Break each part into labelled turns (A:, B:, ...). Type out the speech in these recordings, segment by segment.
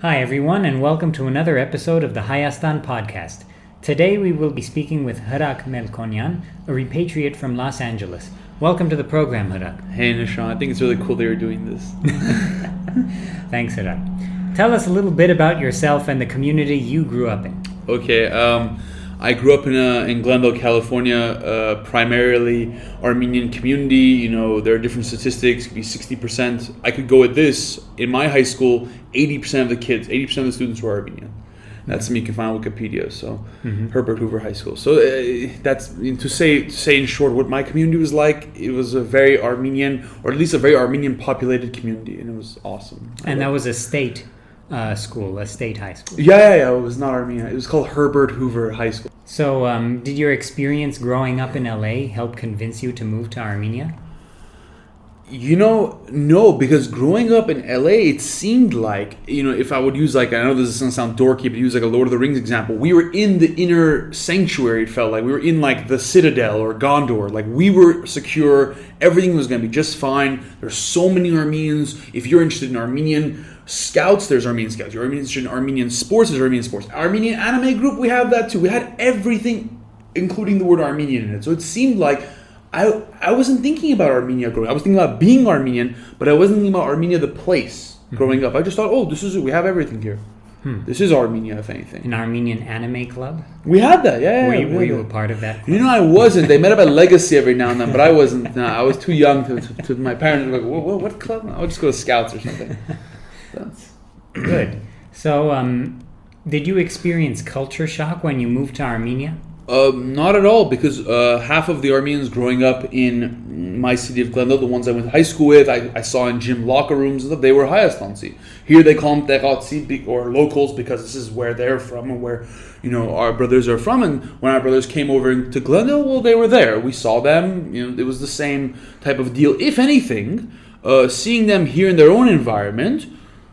A: Hi everyone, and welcome to another episode of the Hayastan Podcast. Today we will be speaking with Hrak Melkonyan, a repatriate from Los Angeles. Welcome to the program, Hrak.
B: Hey Nshan, I think it's really cool that you're doing this.
A: Thanks, Hrak. Tell us a little bit about yourself and the community you grew up in.
B: Okay, I grew up in Glendale, California, primarily Armenian community. You know, there are different statistics, it could be 60%. I could go with this. In my high school, 80% of the kids, 80% of the students were Armenian. That's something you can find on Wikipedia. So, Herbert Hoover High School. So that's to say in short what my community was like. It was a very Armenian, or at least a very Armenian populated community, and it was awesome.
A: And that was a state school, a state high school.
B: Yeah. It was not Armenia. It was called Herbert Hoover High School.
A: So, did your experience growing up in LA help convince you to move to Armenia?
B: You know, no, because growing up in LA, it seemed like, if I would use I know this is going to sound dorky, but use a Lord of the Rings example. We were in the inner sanctuary, it felt like. We were in the Citadel or Gondor. We were secure. Everything was going to be just fine. There's so many Armenians. If you're interested in Armenian scouts, there's Armenian scouts. You're interested in Armenian sports, there's Armenian sports. Armenian anime group, we have that too. We had everything, including the word Armenian in it. So it seemed like I wasn't thinking about Armenia growing up. I was thinking about being Armenian, but I wasn't thinking about Armenia, the place, growing up. I just thought, this is it. We have everything here. This is Armenia, if anything.
A: An Armenian anime club?
B: We had that, yeah.
A: Were you a part of that club?
B: I wasn't. They met up at Legacy every now and then, but I wasn't. No, I was too young to my parents were like, what club? I'll just go to Scouts or something. That's
A: good. So, did you experience culture shock when you moved to Armenia?
B: Not at all, because half of the Armenians growing up in my city of Glendale, the ones I went to high school with, I saw in gym locker rooms and stuff, they were Hayastansi. Here they call them Tegatsi, or locals, because this is where they're from and where our brothers are from. And when our brothers came over to Glendale, well, they were there. We saw them. It was the same type of deal. If anything, seeing them here in their own environment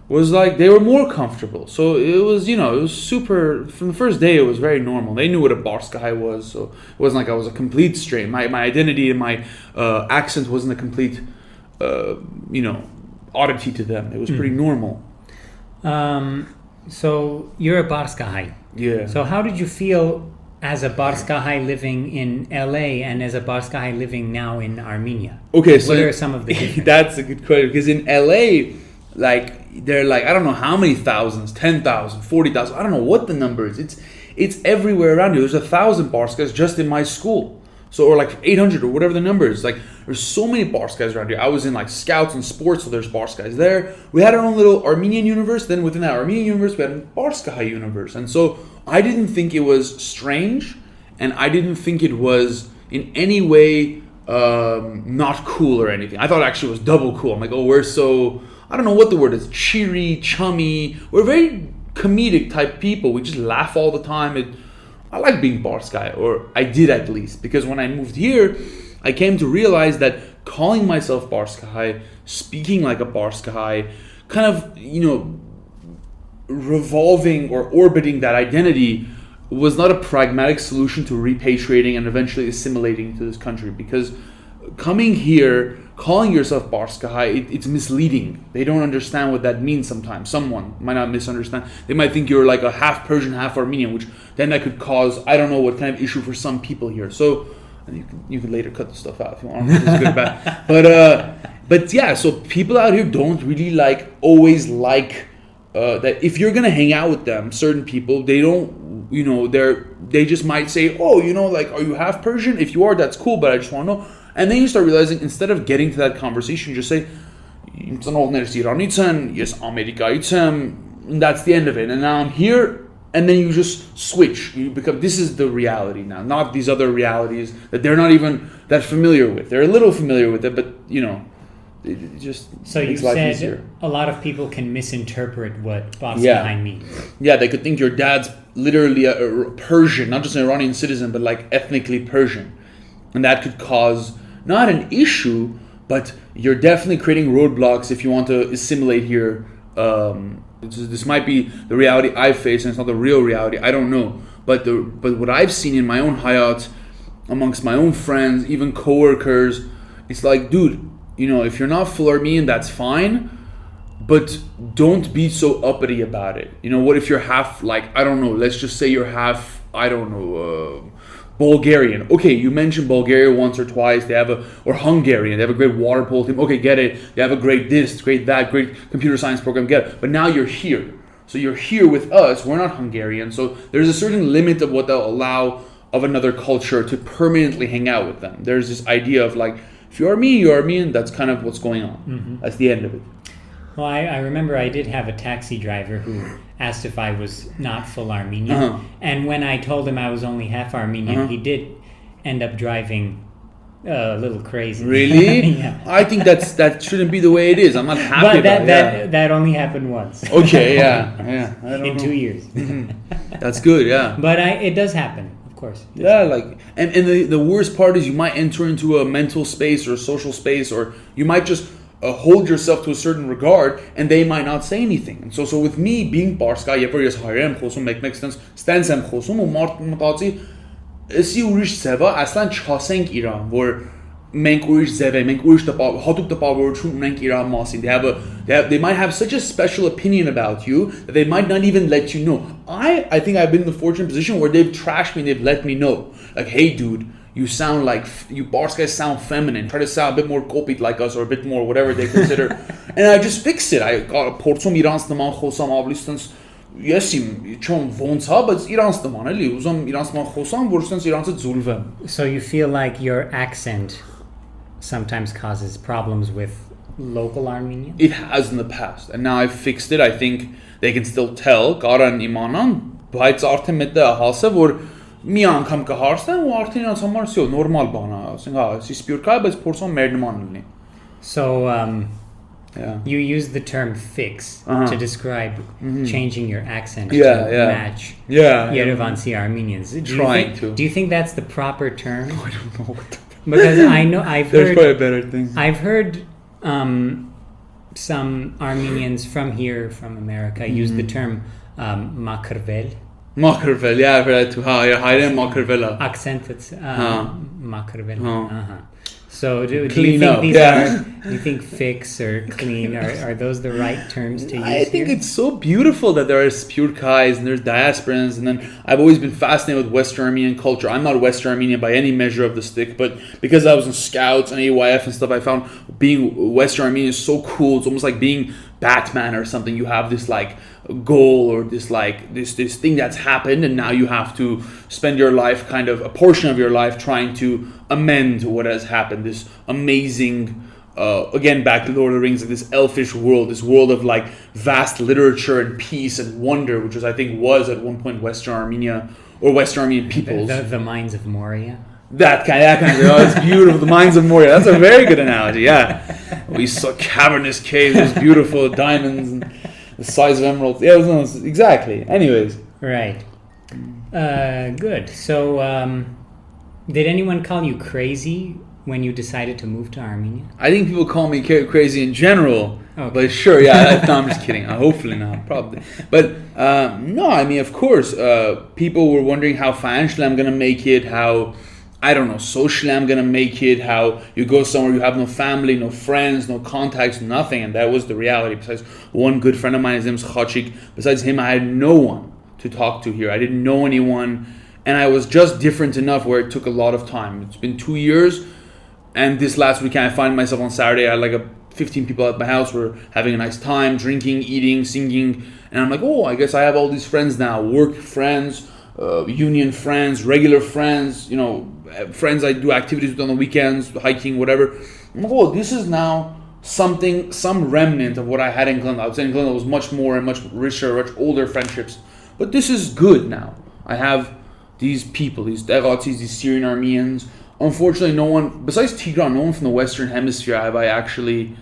B: was like they were more comfortable. So it was, it was super, from the first day it was very normal. They knew what a Barskahai was, so it wasn't like I was a complete stranger. My identity and my accent wasn't a complete, oddity to them. It was pretty normal.
A: So you're a Barskahai.
B: Yeah.
A: So how did you feel as a Barskahai living in LA and as a Barskahai living now in Armenia?
B: Okay, so
A: what are some of the differences?
B: That's a good question, because in LA, they're I don't know how many thousands, 10,000, 40,000, I don't know what the number is. It's everywhere around you. There's 1,000 Barskahs just in my school. So, or 800 or whatever the number is. There's so many Barskahs around here. I was in scouts and sports, so there's Barskahs there. We had our own little Armenian universe. Then within that Armenian universe, we had a Barskahai universe. And so I didn't think it was strange, and I didn't think it was in any way not cool or anything. I thought actually it was double cool. I'm like, we're so, I don't know what the word is, cheery, chummy. We're very comedic type people. We just laugh all the time. I like being Barskahai, or I did at least, because when I moved here, I came to realize that calling myself Barskahai, speaking like a Barskahai, kind of, revolving or orbiting that identity was not a pragmatic solution to repatriating and eventually assimilating to this country. Because coming here, calling yourself Barskahai, it's misleading. They don't understand what that means sometimes. Someone might not misunderstand. They might think you're a half Persian, half Armenian, which then that could cause, I don't know what kind of issue for some people here. So you can later cut the stuff out if you want. It's good or bad. But yeah, so people out here don't really always that if you're gonna hang out with them, certain people, they don't, they just might say, are you half Persian? If you are, that's cool, but I just want to know. And then you start realizing, instead of getting to that conversation, just say, yes, America, that's the end of it. And now I'm here, and then you just switch. You become, this is the reality now, not these other realities that they're not even that familiar with. They're a little familiar with it, but it just makes life easier.
A: A lot of people can misinterpret what Barskahai means.
B: Yeah, they could think your dad's literally a Persian, not just an Iranian citizen, but ethnically Persian. And that could cause not an issue, but you're definitely creating roadblocks if you want to assimilate here. This might be the reality I face, and it's not the real reality. I don't know. But what I've seen in my own hayat, amongst my own friends, even coworkers, it's dude, if you're not full Armenian, that's fine. but don't be so uppity about it. You know, what if you're half, like, I don't know, let's just say you're half, I don't know, Bulgarian. Okay, you mentioned Bulgaria once or twice. Or Hungarian. They have a great water polo team. Okay, get it. They have a great this, great that, great computer science program. Get it. But now you're here. So you're here with us. We're not Hungarian. So there's a certain limit of what they'll allow of another culture to permanently hang out with them. There's this idea of like, if you're Armenian, you're Armenian. That's kind of what's going on.
A: Mm-hmm.
B: That's the end of it.
A: Well, I remember I did have a taxi driver who asked if I was not full Armenian. And when I told him I was only half Armenian, he did end up driving a little crazy.
B: Really?
A: Yeah.
B: I think that shouldn't be the way it is. I'm not happy
A: but
B: about
A: that only happened once.
B: Okay, yeah. I don't
A: In
B: know.
A: 2 years.
B: That's good, yeah.
A: But it does happen, of course.
B: Yeah, like, and the worst part is you might enter into a mental space or a social space, or you might just hold yourself to a certain regard, and they might not say anything. And so with me being Barska, երբ որ ես հայերեն խոսում, մեկ ստենց եմ խոսում ու մարդ մտածի, էսի ուրիշ ձև է, ասլան չասենք իրան, որ մենք ուրիշ ձև ենք, մենք ուրիշ հատուկ տպավորություն ունենք իրան մասին. They might have such a special opinion about you that they might not even let you know. I think I've been in the fortunate position where they've trashed me and they've let me know. Like, hey dude, you sound like, you bars guys sound feminine. Try to sound a bit more kopit like us, or a bit more whatever they consider. And I just fix it. I got a portum իրանց նման խոսամ ավելի ստենց ես իմ չոմ ոնց հա, բայց իրանց նման էլի ուզում իրանց նման խոսամ, որ ստենց իրանցը ձուլվեմ.
A: So you feel like your accent sometimes causes problems with local Armenians?
B: It has in the past, and now I've fixed it. I think they can still tell կարան իմանան, բայց արդեն մետա հասը որ մի անգամ կհարցնեն ու արդեն իրաց համար всё նորմալ բան է, ասենք հա, էսի սպյուրքա է, բայց փորձում մեր նման լինի.
A: So you use the term fix to describe changing your accent to match Yerevansi Armenians. Do you think that's the proper term?
B: I don't know what
A: because I've
B: there's
A: heard
B: probably a better thing.
A: I've heard some Armenians from here, from America, use the term makrvel.
B: Makrvel, yeah, I've heard that too. Hayren makrvela.
A: Accent, it's makrvel. So do you
B: Clean
A: think
B: up,
A: these are, do you think fix or clean, are those the right terms to use
B: I think
A: here?
B: it's so beautiful that there are Spurkais and there's diasporans, and then I've always been fascinated with Western Armenian culture. I'm not Western Armenian by any measure of the stick, but because I was in Scouts and AYF and stuff, I found being Western Armenian is so cool. It's almost like being Batman or something. You have this like goal or this like this thing that's happened, and now you have to spend your life, kind of a portion of your life, trying to amend what has happened. This amazing again, back to Lord of the Rings, like this elfish world, this world of like vast literature and peace and wonder, which was, I think, was at one point Western Armenia or Western Armenian peoples.
A: The Mines of Moria.
B: That kind of thing. Oh, it's beautiful. The Mines of Moria. That's a very good analogy. Yeah, we saw cavernous caves, those beautiful diamonds and the size of emeralds. Yeah, exactly. Anyways,
A: right. Good. So, did anyone call you crazy when you decided to move to Armenia?
B: I think people call me crazy in general.
A: Okay.
B: But sure, yeah. No, I'm just kidding. Hopefully not, probably. But no, I mean, of course, people were wondering how financially I'm gonna make it, how, I don't know, socially I'm gonna make it, how you go somewhere, you have no family, no friends, no contacts, nothing. And that was the reality. Besides one good friend of mine, his name's Khachik. Besides him, I had no one to talk to here. I didn't know anyone. And I was just different enough where it took a lot of time. It's been 2 years. And this last weekend, I find myself on Saturday, I had like 15 people at my house. We're having a nice time, drinking, eating, singing. And I'm like, oh, I guess I have all these friends now. Work friends, union friends, regular friends, you know, friends I do activities with on the weekends, hiking, whatever. I'm like, oh, this is now something, some remnant of what I had in Glendale. I would say in Glendale was much more and much richer, much older friendships. But this is good now. I have these people, these Deghatis, these Syrian Armenians. Unfortunately, no one, besides Tigran, no one from the Western Hemisphere have I actually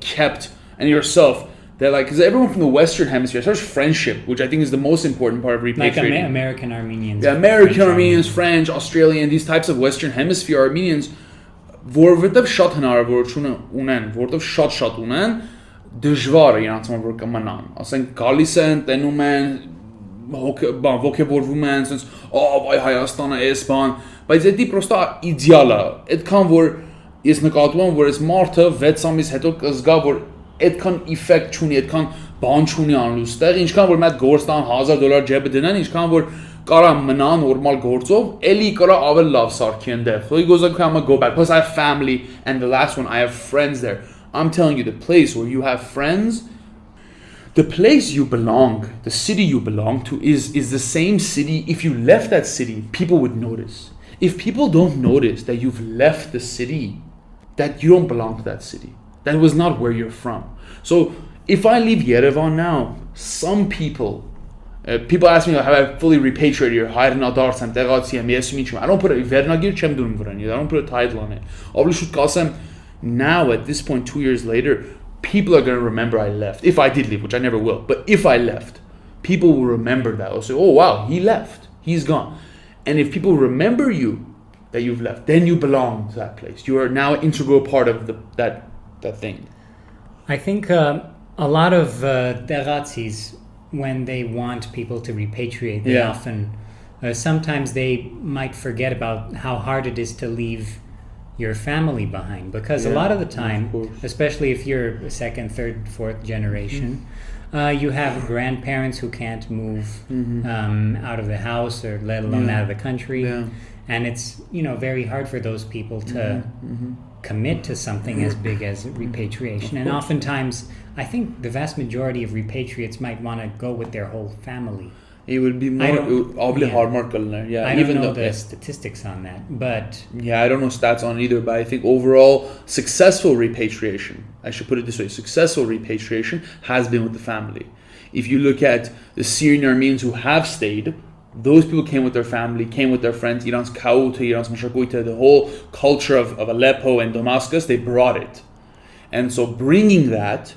B: kept, and yourself, that like, because everyone from the Western Hemisphere, such friendship, which I think is the most important part of repatriating.
A: Like American Armenians.
B: Yeah, American Armenians, French, Australian, these types of Western Hemisphere Armenians, որովհետև շատ հնարավորություն ունեն, որովհետև շատ ունեն, դժվար է իրանց համար որ կմնան։ Ասենք գալիս են, տենում են, ոգևորվում են, ասենց, այ Հայաստանը էս բան, բայց դա պրոստա իդեալ է։ Այդքան որ ես նկատում եմ, որ այս մարդը 6 ամիս հետո կզգա, որ այդքան effect չունի, այդքան բան չունի անլուս տեղ, ինչքան որ մատ գործան $1000 ջեբը դնան, ինչքան որ կարա մնա նորմալ գործով, էլի կարա ավել լավ սարքի ընդեղ. So he goes like, I'm gonna go back. Plus I have family, and the last one, I have friends there. I'm telling you, the place where you have friends, the place you belong, the city you belong to is the same city. If you left that city, people would notice. If people don't notice that you've left the city, that you don't belong to that city, that was not where you're from. So if I leave Yerevan now, some people ask me, have I fully repatriated here? I don't put a title on it. Now at this point, 2 years later, people are going to remember I left. If I did leave, which I never will, but if I left, people will remember that. They'll say, oh wow, he left, he's gone. And if people remember you, that you've left, then you belong to that place. You are now an integral part of that thing.
A: I think a lot of Deratzis, when they want people to repatriate, they often, sometimes they might forget about how hard it is to leave your family behind. Because a lot of the time, especially if you're a second, third, fourth generation, you have grandparents who can't move out of the house or let alone out of the country. And it's, very hard for those people to commit to something as big as repatriation. And oftentimes, I think the vast majority of repatriates might want to go with their whole family.
B: It would be more. I don't
A: know the statistics on that, but
B: I don't know stats on either. But I think overall, successful repatriation, I should put it this way: successful repatriation has been with the family. If you look at the Syrian Armenians who have stayed, those people came with their family, came with their friends. Iran's Kauta, Iran's Mashakuita, the whole culture of Aleppo and Damascus, they brought it, and so bringing that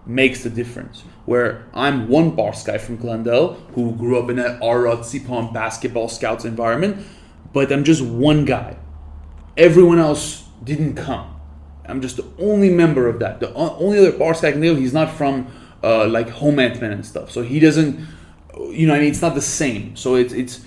B: makes the difference. Where I'm one Bars guy from Glendale who grew up in an Arad Sipan basketball scouts environment, but I'm just one guy. Everyone else didn't come. I'm just the only member of that. The only other Bars guy I can deal with, he's not from like home Antman and stuff. So he doesn't, it's not the same. So it's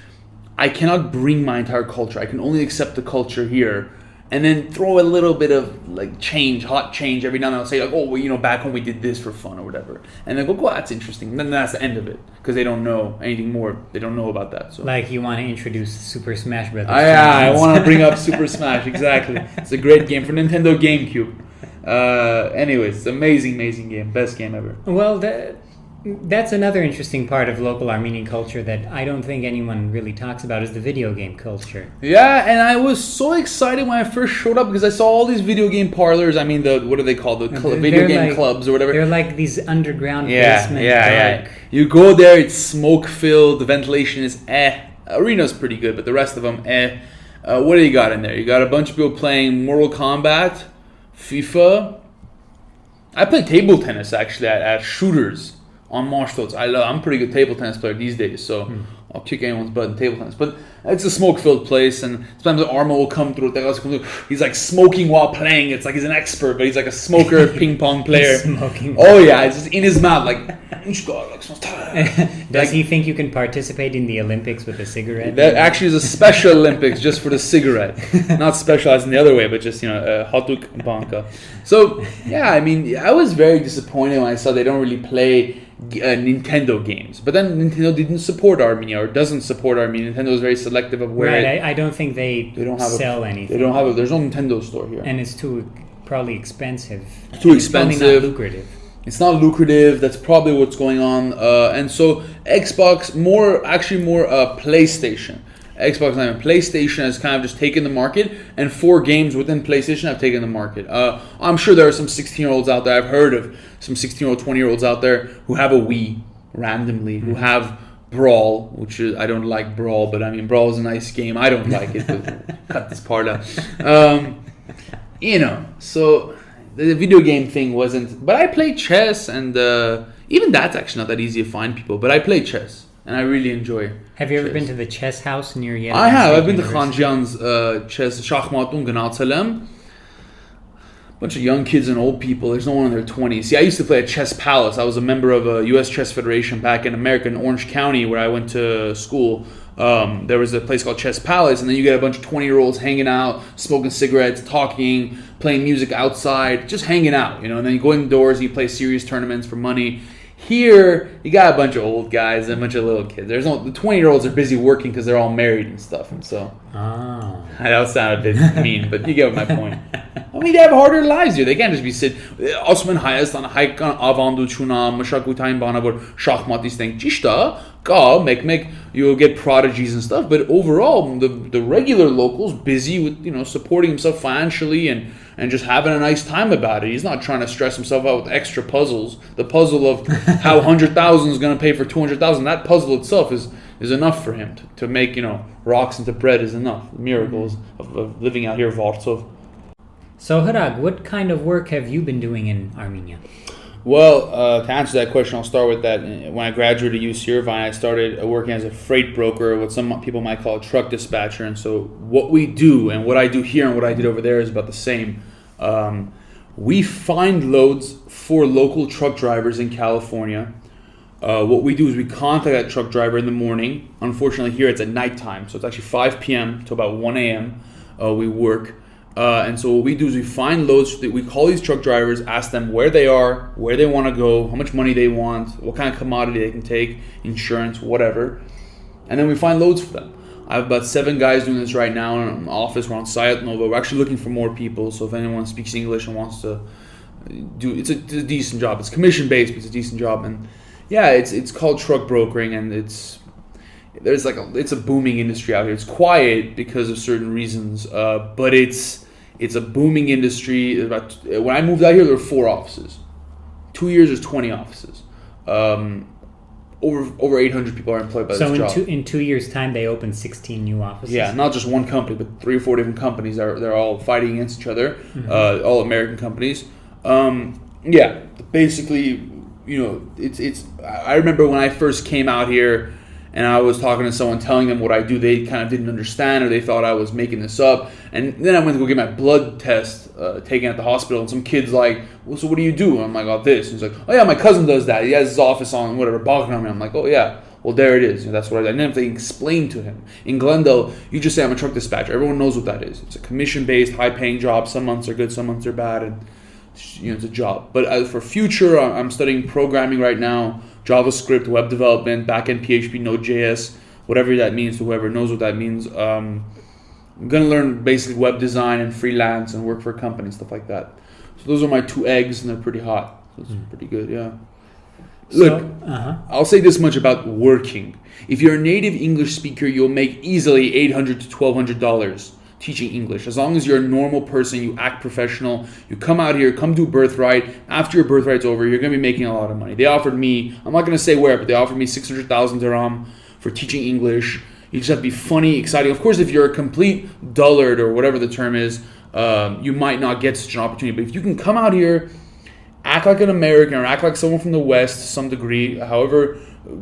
B: I cannot bring my entire culture. I can only accept the culture here. And then throw a little bit of like hot change every now and then. I'll say like, oh, well, back when we did this for fun or whatever. And then go, well, that's interesting. And then that's the end of it because they don't know anything more. They don't know about that. So
A: like you want to introduce Super Smash Brothers.
B: I want to bring up Super Smash. Exactly. It's a great game for Nintendo GameCube. Anyways, it's an amazing game. Best game ever.
A: Well, that's another interesting part of local Armenian culture that I don't think anyone really talks about is the video game culture.
B: Yeah, and I was so excited when I first showed up because I saw all these video game parlors. I mean, what are they called? Video game clubs or whatever.
A: They're like these underground basement.
B: Yeah. You go there, it's smoke filled. The ventilation is Arena's pretty good, but the rest of them what do you got in there? You got a bunch of people playing Mortal Kombat, FIFA. I play table tennis actually at shooters. On Marshtots. I'm a pretty good table tennis player these days, so I'll kick anyone's butt in table tennis. But it's a smoke-filled place, and sometimes the Arma will come through. He's like smoking while playing. It's like he's an expert, but he's like a smoker ping pong player.
A: Smoking.
B: Oh yeah, it's just in his mouth like.
A: Does he think you can participate in the Olympics with a cigarette?
B: That actually is a special Olympics just for the cigarette, not specialized in the other way, but just hatuk banka. So yeah, I mean, I was very disappointed when I saw they don't really play Nintendo games, but then Nintendo didn't support Armenia or doesn't support Armenia. Nintendo is very selective of where.
A: Right, I don't think they don't sell anything.
B: They don't have there's no Nintendo store here,
A: and it's probably expensive.
B: Too expensive.
A: Probably not lucrative.
B: It's not lucrative. That's probably what's going on. And so Xbox more PlayStation. Xbox and PlayStation has kind of just taken the market, and 4 games within PlayStation have taken the market. I'm sure there are some 16-year-olds out there. I've heard of some 16-year-old, 20-year-olds out there who have a Wii randomly, who have Brawl, which is, I don't like Brawl, but I mean, Brawl is a nice game. I don't like it, but cut this part out. So the video game thing wasn't, but I play chess, and even that's actually not that easy to find people, but I play chess. And I really enjoy.
A: Have you ever been to the chess house near Yerevan?
B: I have. I've been to Khanjian's chess Shakhmatun gnatsel եմ. bunch of young kids and old people. There's no one in their 20s. See, I used to play at Chess Palace. I was a member of a U.S. Chess Federation back in America, in Orange County, where I went to school. There was a place called Chess Palace, and then you get a bunch of 20-year-olds hanging out, smoking cigarettes, talking, playing music outside, just hanging out, and then you go indoors and you play serious tournaments for money. Here, you got a bunch of old guys and a bunch of little kids. The 20-year-olds are busy working because they're all married and stuff, and so.
A: Oh.
B: That sounded a bit mean, but you get my point. I mean, they have harder lives here. They can't just be sitting. Osman Hayastan Avanduchuna Mashakutayin Banabur Shachmatis thing. Chishta, go make you'll get prodigies and stuff. But overall, the regular local's busy with supporting himself financially and just having a nice time about it. He's not trying to stress himself out with extra puzzles. The puzzle of how 100,000 is going to pay for 200,000. That puzzle itself is enough for him to make rocks into bread is enough. The miracles of living out here, Vartsov.
A: So Hrak, what kind of work have you been doing in Armenia?
B: Well, to answer that question, I'll start with that. When I graduated at UC Irvine, I started working as a freight broker, what some people might call a truck dispatcher. And so what we do and what I do here and what I did over there is about the same. We find loads for local truck drivers in California. What we do is we contact that truck driver in the morning. Unfortunately, here it's at nighttime, so it's actually 5 p.m. to about 1 a.m. We work. And so what we do is we find loads. We call these truck drivers, ask them where they are, where they want to go, how much money they want, what kind of commodity they can take, insurance, whatever. And then we find loads for them. I have about 7 guys doing this right now in an office. We're on Sayat Nova. We're actually looking for more people. So if anyone speaks English and wants to do, it's a decent job. It's commission based, but it's a decent job. And yeah, it's called truck brokering, and it's a booming industry out here. It's quiet because of certain reasons, but it's a booming industry. When I moved out here, there were 4 offices. 2 years, there's 20 offices. Over 800 people are employed by this job.
A: So in 2 years' time, they opened 16 new offices?
B: Yeah, not just one company, but 3 or 4 different companies. They're all fighting against each other, all American companies. Yeah, basically, it's. I remember when I first came out here, and I was talking to someone, telling them what I do. They kind of didn't understand, or they thought I was making this up. And then I went to go get my blood test taken at the hospital, and some kid's like, well, so what do you do? And I'm like, oh, this. And he's like, oh yeah, my cousin does that. He has his office on whatever, Balkan. I'm like, oh yeah, well there it is. That's what I did. And then if they explain to him, in Glendale, you just say I'm a truck dispatcher. Everyone knows what that is. It's a commission-based, high-paying job. Some months are good, some months are bad, and it's a job. But as for future, I'm studying programming right now. JavaScript, web development, backend PHP, Node.js, whatever that means to whoever knows what that means. I'm going to learn basically web design and freelance and work for a company, stuff like that. So those are my 2 eggs, and they're pretty hot. So it's pretty good, yeah. Look, I'll say this much about working. If you're a native English speaker, you'll make easily $800 to $1,200 teaching English. As long as you're a normal person, you act professional, you come out here, come do Birthright. After your Birthright's over, you're going to be making a lot of money. They offered me, I'm not going to say where, but they offered me 600,000 dirham for teaching English. You just have to be funny, exciting. Of course, if you're a complete dullard or whatever the term is, you might not get such an opportunity. But if you can come out here, act like an American or act like someone from the West to some degree, however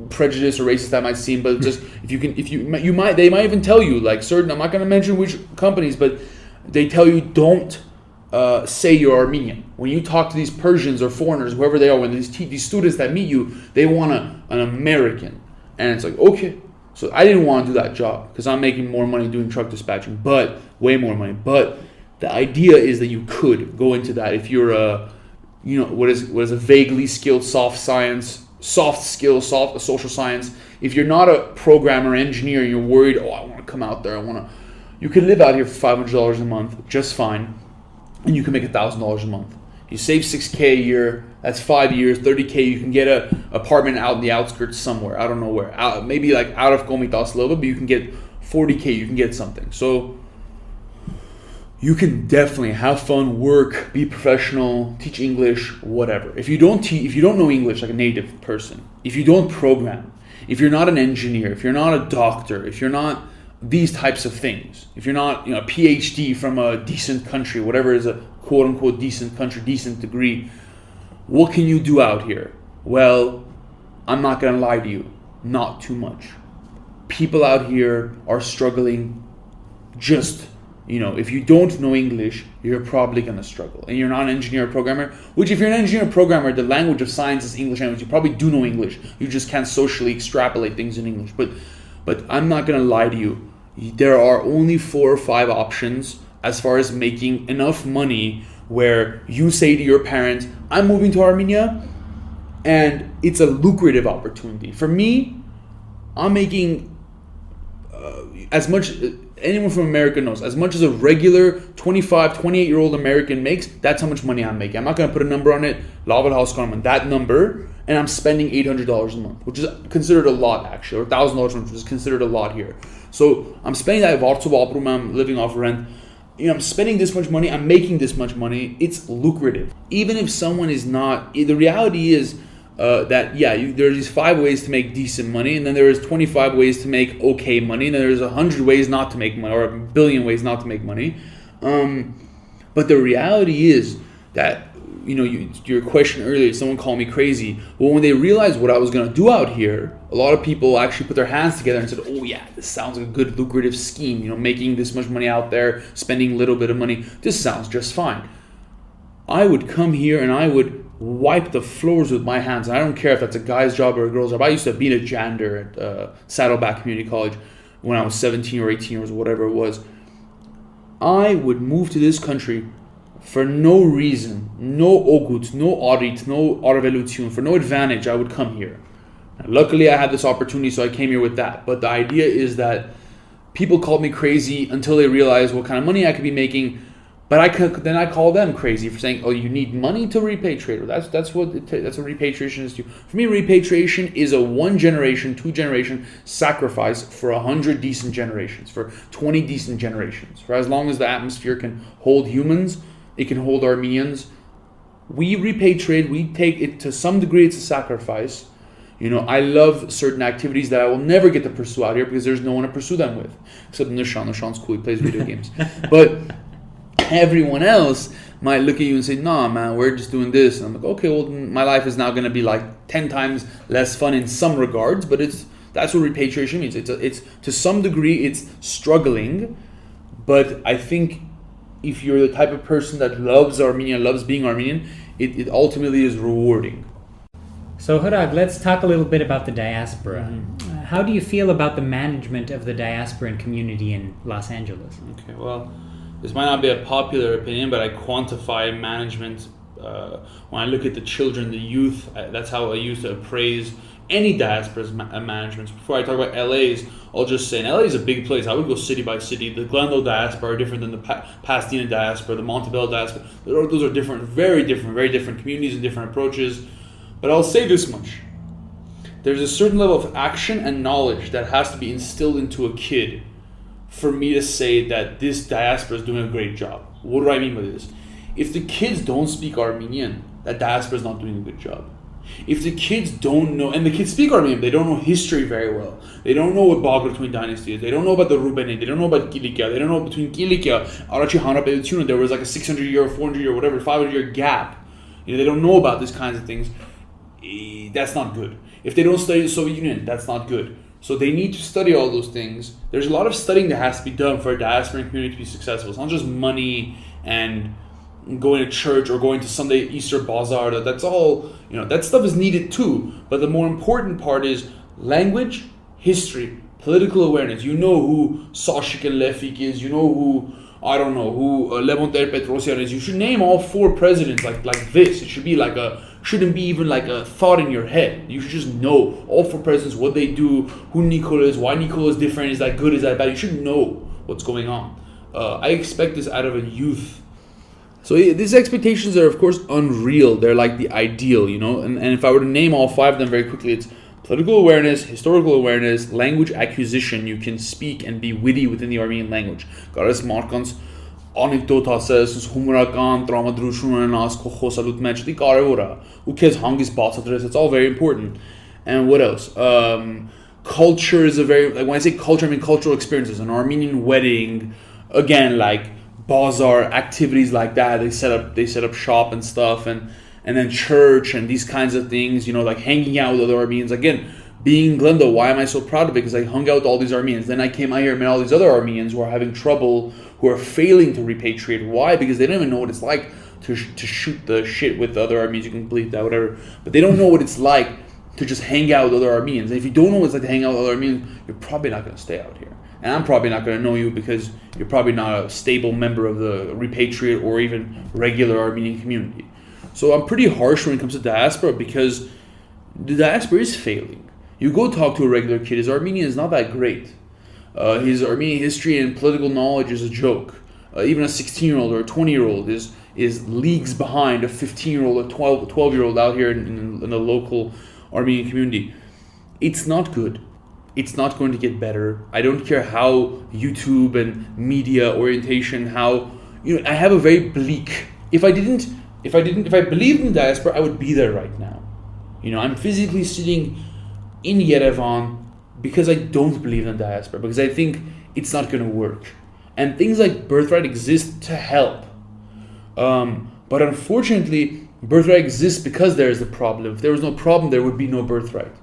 B: prejudice or racist that might seem, but just they might even tell you, like certain, I'm not going to mention which companies, but they tell you don't say you're Armenian. When you talk to these Persians or foreigners, whoever they are, when these students that meet you, they want an American. And it's like, okay. So I didn't want to do that job because I'm making more money doing truck dispatching, but way more money. But the idea is that you could go into that if you're what is a vaguely skilled soft skill, social science. If you're not a programmer, engineer, and you're worried, I want to come out there, you can live out here for $500 a month just fine, and you can make $1,000 a month. You save $6,000 a year. That's 5 years, $30,000. You can get an apartment out in the outskirts somewhere. I don't know where. Maybe like out of Komitas a little bit, but you can get $40,000. You can get something. So you can definitely have fun, work, be professional, teach English, whatever. If you don't know English like a native person, if you don't program, if you're not an engineer, if you're not a doctor, if you're not these types of things, if you're not a PhD from a decent country, whatever is a quote unquote decent country, decent degree, what can you do out here? Well, I'm not gonna lie to you, not too much. People out here are struggling just if you don't know English, you're probably going to struggle. And you're not an engineer or programmer, which if you're an engineer or programmer, the language of science is English language. You probably do know English. You just can't socially extrapolate things in English. But I'm not going to lie to you. There are only 4 or 5 options as far as making enough money where you say to your parents, I'm moving to Armenia, and it's a lucrative opportunity. For me, I'm making as much, anyone from America knows, as much as a regular 25, 28-year-old American makes, that's how much money I'm making. I'm not going to put a number on it, that number, and I'm spending $800 a month, which is considered a lot actually, or $1,000 a month, which is considered a lot here. So I'm spending that, I'm living off rent, I'm spending this much money, I'm making this much money, it's lucrative. Even if someone is not, the reality is that there's these 5 ways to make decent money, and then there is 25 ways to make okay money, and then there's 100 ways not to make money, or 1 billion ways not to make money. But the reality is that, your question earlier, someone called me crazy. Well, when they realized what I was going to do out here, a lot of people actually put their hands together and said, oh yeah, this sounds like a good lucrative scheme, making this much money out there, spending a little bit of money. This sounds just fine. I would come here and I would wipe the floors with my hands. And I don't care if that's a guy's job or a girl's job. I used to be a janitor at Saddleback Community College when I was 17 or 18 or whatever it was. I would move to this country for no reason, no ogut, no audit, no arvelution, for no advantage. I would come here. Now, luckily, I had this opportunity, so I came here with that. But the idea is that people called me crazy until they realized what kind of money I could be making. But I call them crazy for saying, "Oh, you need money to repatriate." That's what repatriation is to. For me, repatriation is a 1 generation, 2 generation sacrifice for 100 decent generations, for 20 decent generations. For as long as the atmosphere can hold humans, it can hold Armenians. We repatriate. We take it to some degree. It's a sacrifice. I love certain activities that I will never get to pursue out here because there's no one to pursue them with, except Nshan. Nshan's cool. He plays video games, but everyone else might look at you and say, nah, man, we're just doing this. And I'm like, okay, well, my life is now going to be like 10 times less fun in some regards, but that's what repatriation means. It's to some degree, it's struggling, but I think if you're the type of person that loves Armenia, loves being Armenian, it ultimately is rewarding.
A: So, Hrak, let's talk a little bit about the diaspora. Mm-hmm. How do you feel about the management of the diasporan community in Los Angeles?
B: Okay, well, this might not be a popular opinion, but I quantify management when I look at the children, the youth. That's how I used to appraise any diaspora's management. Before I talk about LA's, I'll just say, LA is a big place. I would go city by city. The Glendale diaspora are different than the Pasadena diaspora, the Montebello diaspora. Those are different, very different communities and different approaches. But I'll say this much. There's a certain level of action and knowledge that has to be instilled into a kid for me to say that this diaspora is doing a great job. What do I mean by this? If the kids don't speak Armenian, that diaspora is not doing a good job. If the kids don't know, and the kids speak Armenian, they don't know history very well. They don't know what Bagratuni dynasty is. They don't know about the Rubenid. They don't know about Kilikia. They don't know between Kilikia, Arachi Hanapeyutuna, there was like a 600-year, 400-year, whatever, 500-year gap. They don't know about these kinds of things. That's not good. If they don't study the Soviet Union, that's not good. So they need to study all those things. There's a lot of studying that has to be done for a diasporic community to be successful. It's not just money and going to church or going to Sunday Easter bazaar. That's all, that stuff is needed too. But the more important part is language, history, political awareness. You know who Sashik and Lefik is. You know who Levon Ter-Petrosyan is. You should name all 4 presidents like this. It should be shouldn't be even like a thought in your head. You should just know all 4 presidents, what they do, who Nikola is, why Nikola is different, is that good, is that bad. You should know what's going on. I expect this out of a youth. So these expectations are, of course, unreal. They're like the ideal, And if I were to name all 5 of them very quickly, it's political awareness, historical awareness, language acquisition. You can speak and be witty within the Armenian language. Anecdote ասես, հումորական տրամադրություն ունենաս քո խոսալուց մեջ, դա կարևոր է, ու քեզ հանգիստ բացատրես, it's all very important. And what else? Culture is a very, like when I say culture, I mean cultural experiences. An Armenian wedding, again, like bazaar activities like that. They set up shop and stuff, and then church and these kinds of things. Like hanging out with other Armenians. Again, being in Glendale, why am I so proud of it? Because I hung out with all these Armenians. Then I came out here and met all these other Armenians who are having trouble, who are failing to repatriate. Why? Because they don't even know what it's like to shoot the shit with the other Armenians. You can believe that, whatever. But they don't know what it's like to just hang out with other Armenians. And if you don't know what it's like to hang out with other Armenians, you're probably not going to stay out here. And I'm probably not going to know you because you're probably not a stable member of the repatriate or even regular Armenian community. So I'm pretty harsh when it comes to diaspora because the diaspora is failing. You go talk to a regular kid, his Armenian is not that great. His Armenian history and political knowledge is a joke. Even a 16-year-old or a 20-year-old is leagues behind a 15-year-old or 12-year-old out here in the local Armenian community. It's not good. It's not going to get better. I don't care how YouTube and media orientation, how, I have a very bleak. If I believed in diaspora, I would be there right now. I'm physically sitting in Yerevan because I don't believe in diaspora, because I think it's not going to work. And things like birthright exist to help. But unfortunately, birthright exists because there is a problem. If there was no problem, there would be no birthright.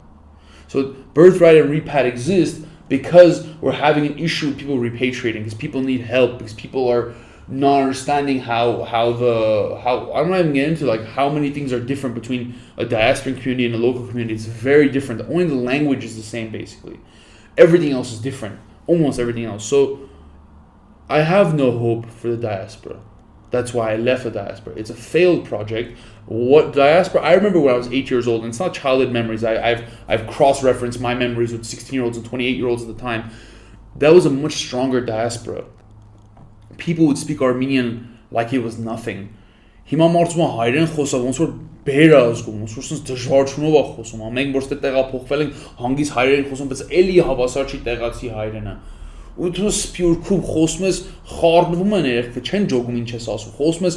B: So birthright and repat exist because we're having an issue with people repatriating, because people need help, because people are not understanding how I'm not even getting into like how many things are different between a diasporic community and a local community. It's very different. Only the language is the same, basically. Everything else is different. Almost everything else. So I have no hope for the diaspora. That's why I left the diaspora. It's a failed project. What diaspora? I remember when I was 8 years old, and it's not childhood memories. I've cross-referenced my memories with 16-year-olds and 28-year-olds at the time. That was a much stronger diaspora. People would speak Armenian like it was nothing. Հիմա մարդու հայերեն խոսա ոնց որ բեր ազգում, ոնց որ sense դժվարությունով է խոսում։ Մենք որ ստե տեղափոխվել ենք հանգիս հայերեն խոսում, բայց էլի հավասար չի տեղացի հայերենը։ Ու դու սփյուռքում խոսում ես, խառնվում են երեխեքը, չեն ջոգում ինչ ես ասում։ Խոսում ես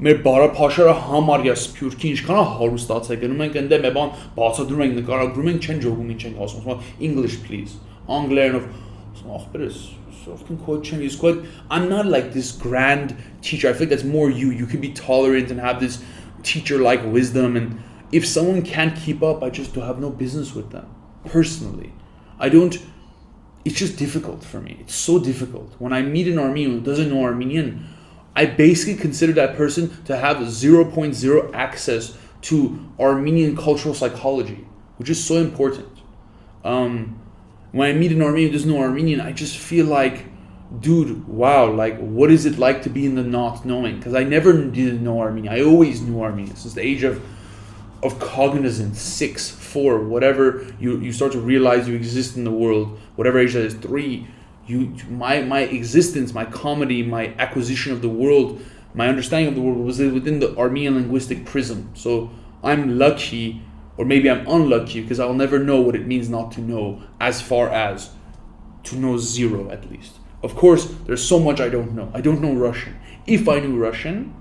B: մեր բարափաշարը համարյա սփյուռքի ինչքան է հարուստացել, գնում ենք այնտեղ մի բան բացատրում ենք, նկարագրում ենք, չեն ջոգում ինչ ենք ասում։ English please, անգլերենով ախպերս I'm not like this grand teacher. I feel like that's more you. You can be tolerant and have this teacher-like wisdom. And if someone can't keep up, I just have no business with them. Personally. It's just difficult for me. It's so difficult. When I meet an Armenian who doesn't know Armenian, I basically consider that person to have 0.0 access to Armenian cultural psychology, which is so important. When I meet an Armenian who doesn't know Armenian, I just feel like, dude, wow, like, what is it like to be in the not knowing? Because I never didn't know Armenian. I always knew Armenian since the age of cognizance, 6, 4, whatever. You start to realize you exist in the world. Whatever age that is, 3. My existence, my comedy, my acquisition of the world, my understanding of the world was within the Armenian linguistic prism. So I'm lucky. Or maybe I'm unlucky because I'll never know what it means not to know, as far as to know 0 at least. Of course, there's so much I don't know. I don't know Russian. If I knew Russian,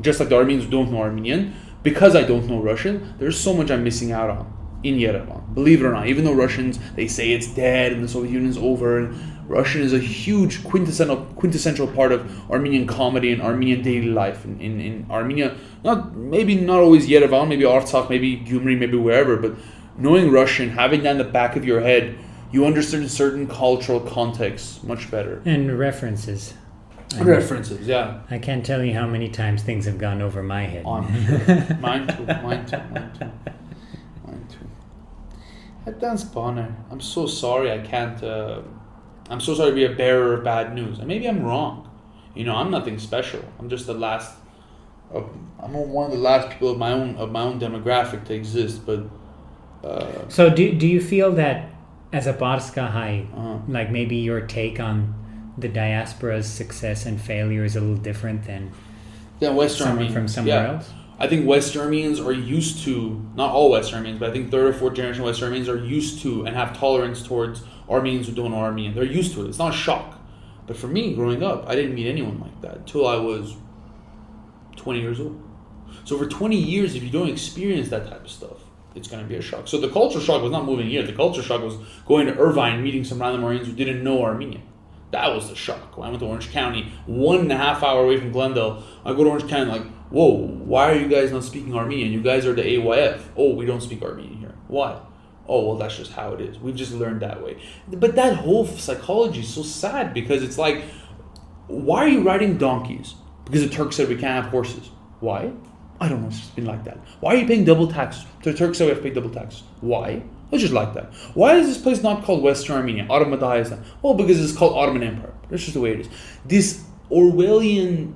B: just like the Armenians who don't know Armenian, because I don't know Russian, there's so much I'm missing out on in Yerevan. Believe it or not, even though Russians, they say it's dead and the Soviet Union's over, and Russian is a huge quintessential part of Armenian comedy and Armenian daily life in Armenia. Maybe not always Yerevan, maybe Artsakh, maybe Gyumri, maybe wherever, but knowing Russian, having that in the back of your head, you understand certain cultural contexts much better.
A: And references.
B: References, yeah.
A: I can't tell you how many times things have gone over my head.
B: I'm sure. Mine too. Hayastan Podcast. I'm so sorry I can't... I'm so sorry to be a bearer of bad news. And maybe I'm wrong. I'm nothing special. I'm just I'm one of the last people of my own demographic to exist. But
A: so do you feel that as a Barska Hai, like maybe your take on the diaspora's success and failure is a little different than someone from somewhere else?
B: I think West Armenians are used to, not all West Armenians, but I think 3rd or 4th generation West Armenians are used to and have tolerance towards Armenians who don't know Armenian. They're used to it. It's not a shock. But for me, growing up, I didn't meet anyone like that until I was 20 years old. So for 20 years, if you don't experience that type of stuff, it's going to be a shock. So the culture shock was not moving here. The culture shock was going to Irvine, meeting some random Armenians who didn't know Armenian. That was the shock. When I went to Orange County, 1.5 hour away from Glendale, I go to Orange County like, whoa, why are you guys not speaking Armenian? You guys are the AYF. Oh, we don't speak Armenian here. Why? oh, well, that's just how it is. We've just learned that way. But that whole psychology is so sad because it's like, why are you riding donkeys? Because the Turks said we can't have horses. Why? I don't know, it's just been like that. Why are you paying double taxes? The Turks said we have to pay double taxes. Why? It's just like that. Why is this place not called Western Armenia? Ottoman Hayastan? Well, because it's called Ottoman Empire. That's just the way it is. This Orwellian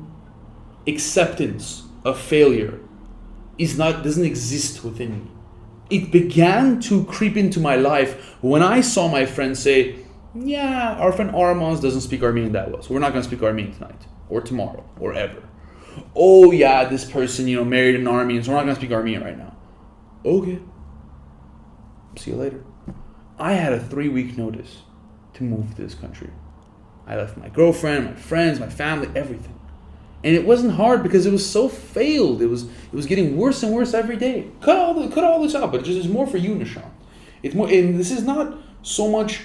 B: acceptance of failure doesn't exist within me. It began to creep into my life when I saw my friends say, yeah, our friend Armaz doesn't speak Armenian that well, so we're not going to speak Armenian tonight, or tomorrow, or ever. Oh yeah, this person, married an Armenian, so we're not going to speak Armenian right now. Okay. See you later. I had a 3-week notice to move to this country. I left my girlfriend, my friends, my family, everything. And it wasn't hard because it was so failed. It was getting worse and worse every day. Cut all this out, but it's more for you, Nshan. It's more, and this is not so much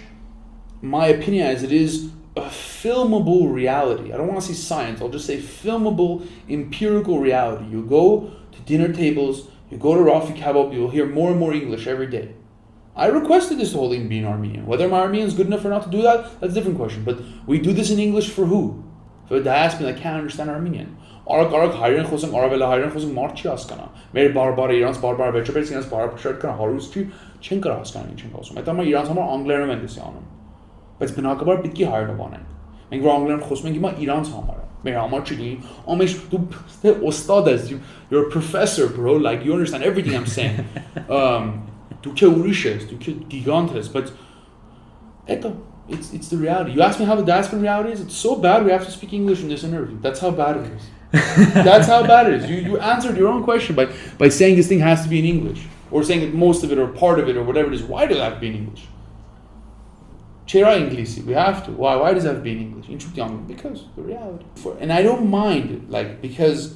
B: my opinion as it is a filmable reality. I don't want to say science. I'll just say filmable, empirical reality. You go to dinner tables, you go to Rafi Kebab, you'll hear more and more English every day. I requested this whole thing being Armenian. Whether my Armenian is good enough or not to do that, that's a different question. But we do this in English for who? For the diaspora that can't understand Armenian. Բայց բնակաբար պետք է հայերենով անենք։ Մենք որ անգլերեն խոսում ենք հիմա իրանց համար է։ Մեր համար չի լինի։ Ամեն դու օստադ ես, you're a professor, bro, like you understand everything I'm saying. Դու քե ուրիշ ես, դու քե գիգանտ ես, but it's the reality. You ask me how the diaspora reality is, it's so bad we have to speak English in this interview. That's how bad it is. That's how bad it is. You answered your own question by saying this thing has to be in English. Or saying that most of it or part of it or whatever it is. Why does it have to be in English? Chera English, we have to. Why does it have to be in English? Because the reality. And I don't mind, because,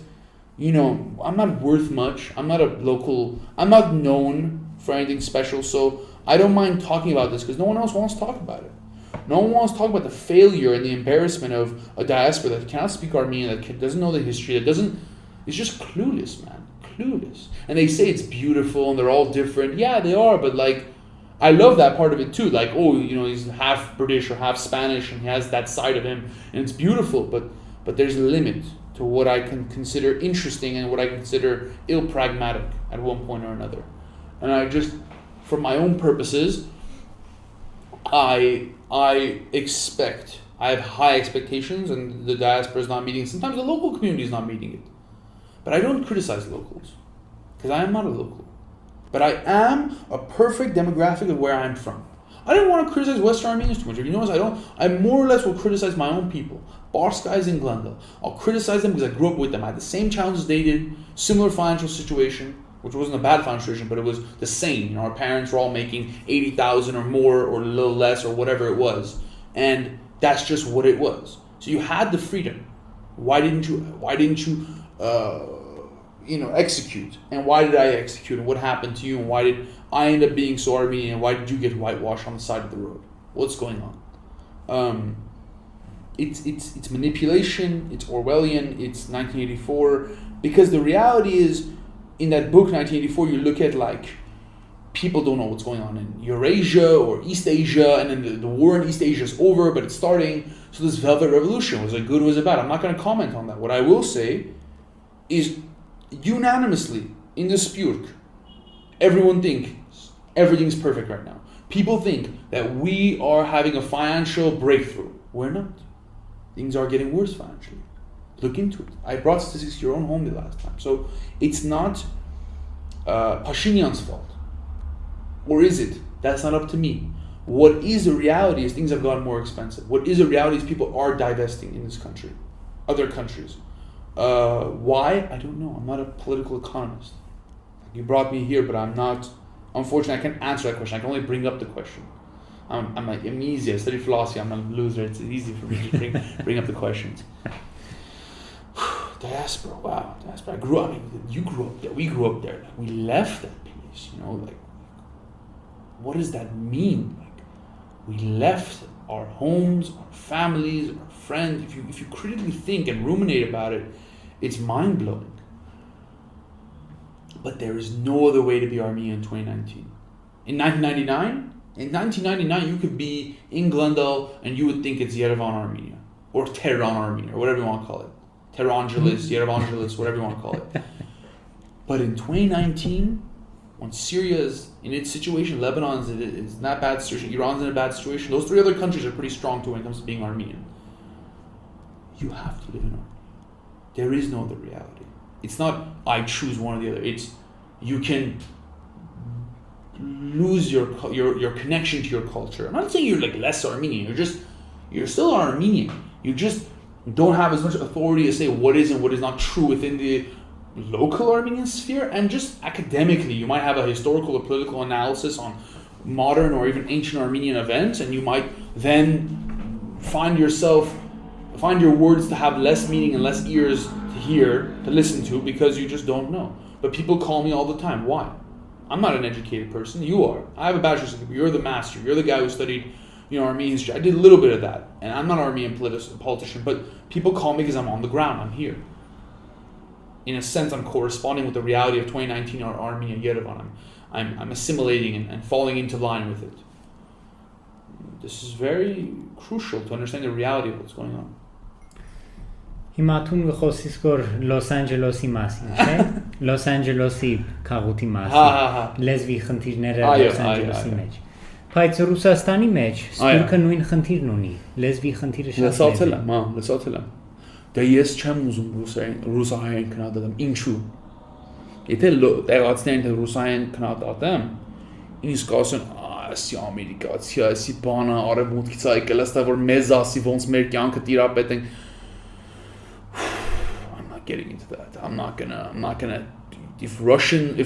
B: I'm not worth much. I'm not a local, I'm not known for anything special, so I don't mind talking about this because no one else wants to talk about it. No one wants to talk about the failure and the embarrassment of a diaspora that cannot speak Armenian, that doesn't know the history, it's just clueless, man. Clueless. And they say it's beautiful and they're all different. Yeah, they are, but I love that part of it too. He's half British or half Spanish and he has that side of him and it's beautiful, but there's a limit to what I can consider interesting and what I consider ill-pragmatic at one point or another. And I just, for my own purposes, I have high expectations and the diaspora is not meeting. Sometimes the local community is not meeting it. But I don't criticize locals because I am not a local. But I am a perfect demographic of where I'm from. I don't want to criticize Western Armenians too much. If you notice, I more or less will criticize my own people. Bars guys in Glendale. I'll criticize them because I grew up with them. I had the same challenges they did, similar financial situation, which wasn't a bad financial situation, but it was the same. Our parents were all making 80,000 or more or a little less or whatever it was. And that's just what it was. So you had the freedom. Why didn't you execute? And why did I execute? And what happened to you? And why did I end up being so Armenian? And why did you get whitewashed on the side of the road? What's going on? It's manipulation. It's Orwellian. It's 1984. Because the reality is, in that book 1984, you look at people don't know what's going on in Eurasia or East Asia, and then the war in East Asia is over, but it's starting. So this Velvet Revolution, was it good, was it bad? I'm not going to comment on that. What I will say is unanimously in the Spurk, everyone thinks everything's perfect right now. People think that we are having a financial breakthrough. We're not. Things are getting worse financially. Look into it. I brought statistics to your own home the last time. So it's not Pashinyan's fault. Or is it? That's not up to me. What is the reality is things have gotten more expensive. What is the reality is people are divesting in this country. Other countries. Why? I don't know. I'm not a political economist. You brought me here, but I'm not. Unfortunately, I can't answer that question. I can only bring up the question. I'm easy. I study philosophy. I'm a loser. It's easy for me to bring up the questions. Diaspora, wow, diaspora. You grew up there. We grew up there. We left that place. What does that mean? We left our homes, our families, our friends. If you critically think and ruminate about it, it's mind blowing. But there is no other way to be Armenian in 2019. In 1999, you could be in Glendale and you would think it's Yerevan, Armenia, or Tehran, Armenia, or whatever you want to call it. Tehrangelis, Yerevangelis, whatever you want to call it. But in 2019, when Syria is in its situation, Lebanon is in that bad situation, Iran's in a bad situation, those three other countries are pretty strong too when it comes to being Armenian. You have to live in Armenia. There is no other reality. It's not I choose one or the other. It's you can lose your connection to your culture. I'm not saying you're like less Armenian. You're still Armenian. You just don't have as much authority to say what is and what is not true within the local Armenian sphere, and just academically you might have a historical or political analysis on modern or even ancient Armenian events, and you might then find your words to have less meaning and less ears to hear, to listen to, because you just don't know. But people call me all the time. Why? I'm not an educated person. You are. I have a bachelor's degree. You're the master. You're the guy who studied Armenian history. I did a little bit of that, and I'm not an Armenian politician, but people call me because I'm on the ground. I'm here. In a sense, I'm corresponding with the reality of 2019 Armenia, Yerevan. I'm assimilating and falling into line with it. This is very crucial to understand the reality of what's going on.
A: Հիմա տուն գխոսիս գոր Լոս Անջելեսի մասին, չէ՞։ Լոս Անջելեսի քաղուտի մասին։ Լեզվի խնդիրները Լոս Անջելեսի մեջ։ Բայց Ռուսաստանի մեջ Սփյուռքը նույն խնդիրն ունի։ Լեզվի խնդիրը շատ
B: լսացել եմ։ Դե ես չեմ ուզում ռուսահայերեն քննադատեմ։ Ինչու՞։ Եթե տեղացիներն թե ռուսահայերեն քննադատեմ, ինձ կասեն, ասի ամերիկացի, ասի բանը արևմուտքից եկել, ասա որ մեզ ասի ոնց մեր կյանքը տիրապետենք։ Getting into that. I'm not gonna if Russian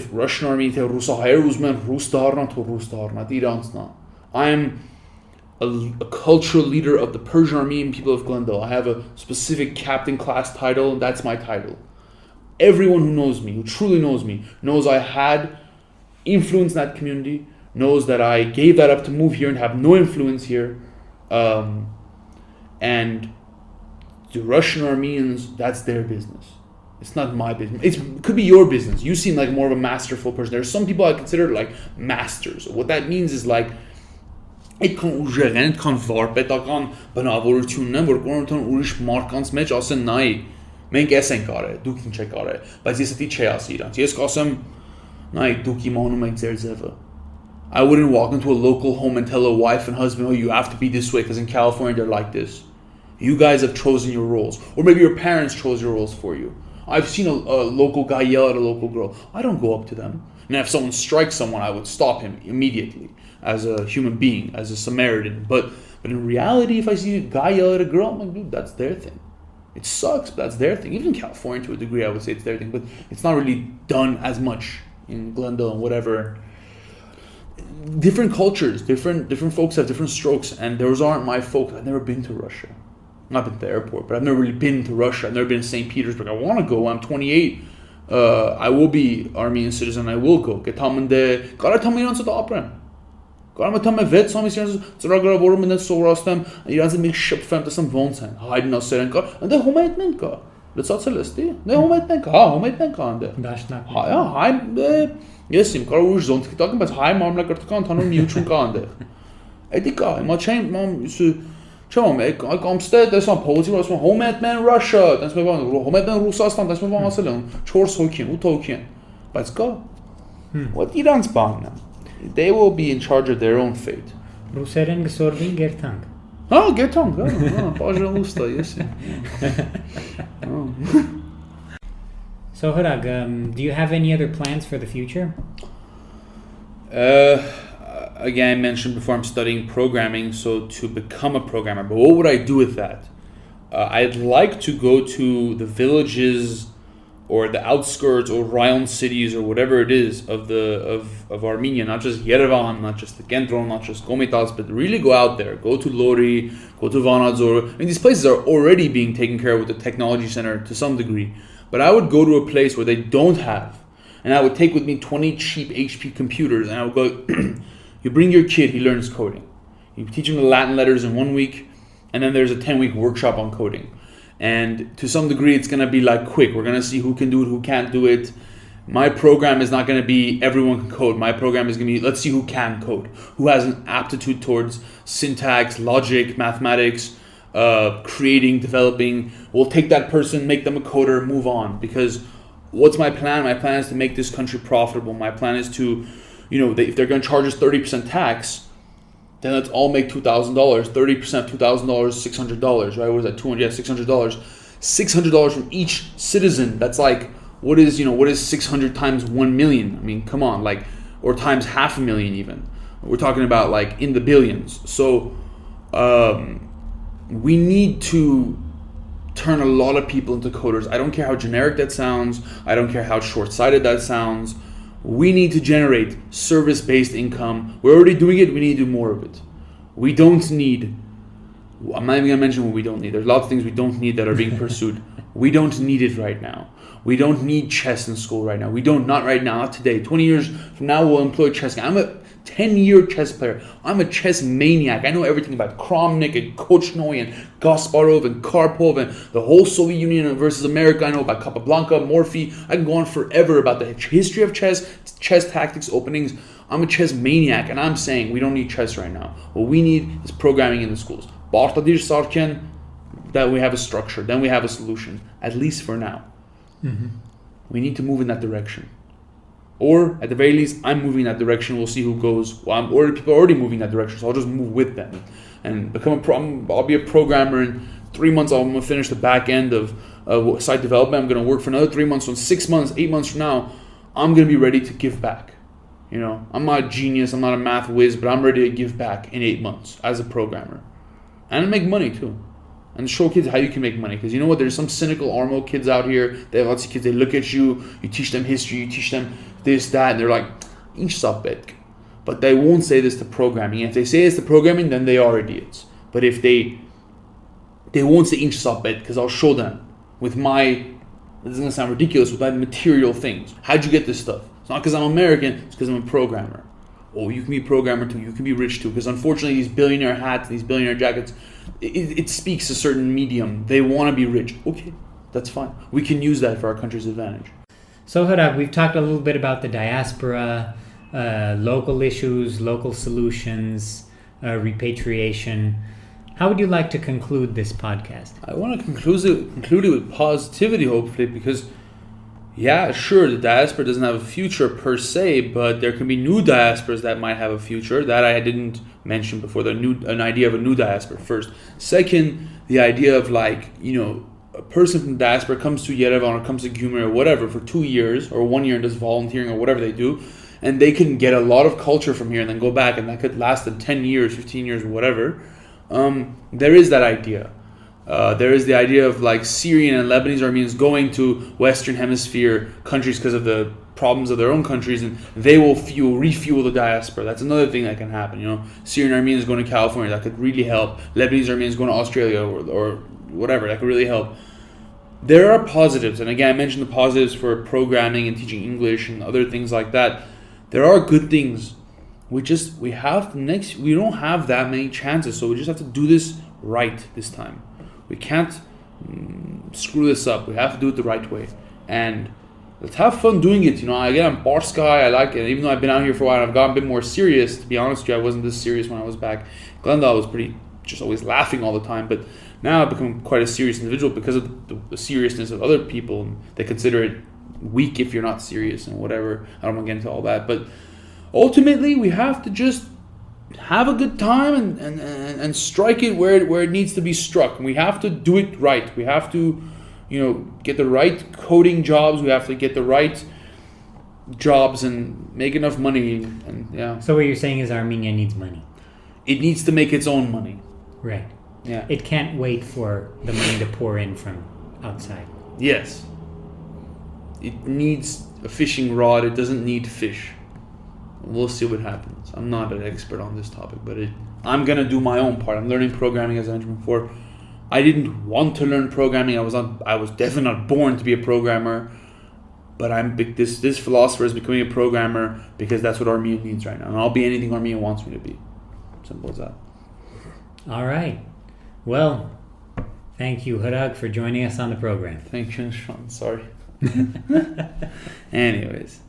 B: army թե ռուսահայեր ուզում են ռուս դառնան, թող ռուս դառնա, իրանց նա. I am a cultural leader of the Persian Armenian people of Glendale. I have a specific captain class title, and that's my title. Everyone who knows me, who truly knows me, knows I had influence in that community, knows that I gave that up to move here and have no influence here. And the Russian Armenians, that's their business. It's not my business. It could be your business. You seem like more of a masterful person. There are some people I consider like masters. What that means is like այդքան ուժեղ են, այդքան վարպետական բնավորությունն են, որ կոնոթան ուրիշ մարդկանց մեջ ասեն նայ, մենք էս ենք արել, դուք ինչ եք արել, բայց ես դա չի ասի իրանց։ Ես կասեմ նայ, դուք իմանում եք ձեր ձևը. I wouldn't walk into a local home and tell a wife and husband, oh, you have to be this way because in California they're like this. You guys have chosen your roles. Or maybe your parents chose your roles for you. I've seen a local guy yell at a local girl. I don't go up to them. And if someone strikes someone, I would stop him immediately as a human being, as a Samaritan. But in reality, if I see a guy yell at a girl, I'm like, dude, that's their thing. It sucks, but that's their thing. Even in California, to a degree, I would say it's their thing. But it's not really done as much in Glendale and whatever. Different cultures, different folks have different strokes. And those aren't my folks. I've never been to Russia. Not been to the airport, but I've never really been to Russia. I've never been to St. Petersburg. I want to go. I'm 28. I will be Armenian citizen. I will go. Get home and gotta tell me you don't sit opera. Gotta tell me vet some is ծրագրավորում են սովորաստեմ իրանց մի շփվեմ տեսամ ոնց են հայտնասեր են կա այնտեղ հոմեյտմենտ կա լցածել էստի դե հոմեյտմենտ կա հոմեյտմենտ կա այնտեղ
A: դաշնակ
B: հայ ես իմ կարող ուրիշ զոնտիկ տակում բայց հայ մարմնակրթական ընդհանուր միություն կա այնտեղ էդի կա հիմա չեմ չեմ կամստե տեսամ փողոցի վրա ասում հոմեյտմեն Russia տես մի բան հոմեյտմեն Ռուսաստան տես մի բան ասել են 4 հոգի են 8 հոգի են բայց կա what իրանց բանն է. They will be in charge of their own fate.
A: Ռուսերեն գսորվին գերտանք.
B: Գերտանք, պաժանուստա, ես։
A: So Hrak, do you have any other plans for the future?
B: Again, I mentioned before I'm studying programming, so to become a programmer. But what would I do with that? I'd like to go to the villages or the outskirts or rayon cities or whatever it is of Armenia, not just Yerevan, not just the Gendron, not just Komitas, but really go out there, go to Lori, go to Vanadzor. I mean, these places are already being taken care of with the technology center to some degree, but I would go to a place where they don't have, and I would take with me 20 cheap HP computers, and I would go, you bring your kid, he learns coding. You teach him the Latin letters in 1 week, and then there's a 10-week workshop on coding. And to some degree, it's going to be like quick. We're going to see who can do it, who can't do it. My program is not going to be everyone can code. My program is going to be, let's see who can code, who has an aptitude towards syntax, logic, mathematics, creating, developing. We'll take that person, make them a coder, move on. Because what's my plan? My plan is to make this country profitable. My plan is to, if they're going to charge us 30% tax, then let's all make $2,000. 30% of $2,000, $600, right? What is that? $200? Yeah, $600. $600 from each citizen. That's like, what is 600 times 1 million? I mean, come on, or times 500,000 even. We're talking about in the billions. So we need to turn a lot of people into coders. I don't care how generic that sounds. I don't care how short-sighted that sounds. We need to generate service-based income. We're already doing it. We need to do more of it. We don't need... I'm not even going to mention what we don't need. There's lots of things we don't need that are being pursued. We don't need it right now. We don't need chess in school right now. Not right now, not today. 20 years from now, we'll employ chess. I'm a 10-year chess player. I'm a chess maniac. I know everything about Kramnik and Kochnoy and Gasparov and Karpov and the whole Soviet Union versus America. I know about Capablanca, Morphy. I can go on forever about the history of chess tactics, openings. I'm a chess maniac, and I'm saying we don't need chess right now. What we need is programming in the schools. Bartadir Sarkin, that we have a structure, then we have a solution, at least for now. Mm-hmm. We need to move in that direction. Or, at the very least, I'm moving in that direction. We'll see who goes. People are already moving in that direction, so I'll just move with them. And I'll be a programmer in 3 months. I'm going to finish the back end of site development. I'm going to work for another 3 months. So 6 months, 8 months from now, I'm going to be ready to give back. I'm not a genius. I'm not a math whiz, but I'm ready to give back in 8 months as a programmer. And make money, too. And show kids how you can make money. Because you know what? There's some cynical Armo kids out here. They have lots of kids. They look at you. You teach them history. You teach them this, that. And they're like, inch sabet. But they won't say this to programming. If they say this to programming, then they are idiots. But if they won't say inch sabet, because I'll show them with my, this is going to sound ridiculous, with my material things. How'd you get this stuff? It's not because I'm American. It's because I'm a programmer. Oh, you can be a programmer too. You can be rich too. Because unfortunately, these billionaire hats, these billionaire jackets, it speaks a certain medium. They want to be rich. Okay, that's fine. We can use that for our country's advantage.
A: So, Hrak, we've talked a little bit about the diaspora, local issues, local solutions, repatriation. How would you like to conclude this podcast?
B: I want to conclude it with positivity, hopefully, because yeah, sure, the diaspora doesn't have a future per se, but there can be new diasporas that might have a future. That I didn't mention before. An idea of a new diaspora first. Second, the idea of a person from the diaspora comes to Yerevan or comes to Gyumri or whatever for 2 years or 1 year and does volunteering or whatever they do, and they can get a lot of culture from here and then go back, and that could last them 10 years, 15 years, whatever. There is that idea. There is the idea of Syrian and Lebanese Armenians going to Western Hemisphere countries because of the problems of their own countries, and they will refuel the diaspora. That's another thing that can happen. Syrian Armenians going to California, that could really help. Lebanese Armenians going to Australia or whatever, that could really help. There are positives, and again, I mentioned the positives for programming and teaching English and other things like that. There are good things. We don't have that many chances, so we just have to do this right this time. We can't screw this up. We have to do it the right way. And let's have fun doing it. Again, I'm Bars guy. I like it. Even though I've been out here for a while, I've gotten a bit more serious. To be honest with you, I wasn't this serious when I was back. Glendale, I was just always laughing all the time. But now I've become quite a serious individual because of the seriousness of other people. They consider it weak if you're not serious and whatever. I don't want to get into all that. But ultimately, we have to just have a good time and strike it where it needs to be struck. And we have to do it right. We have to, get the right coding jobs. We have to get the right jobs and make enough money. And yeah.
A: So what you're saying is Armenia needs money.
B: It needs to make its own money.
A: Right.
B: Yeah.
A: It can't wait for the money to pour in from outside.
B: Yes. It needs a fishing rod. It doesn't need fish. We'll see what happens. I'm not an expert on this topic, but I'm going to do my own part. I'm learning programming, as I mentioned before. I didn't want to learn programming. I was definitely not born to be a programmer. But this philosopher is becoming a programmer because that's what Armenia needs right now. And I'll be anything Armenia wants me to be. Simple as that.
A: All right. Well, thank you, Hrak, for joining us on the program.
B: Thank you, Nshan. Sorry. Anyways.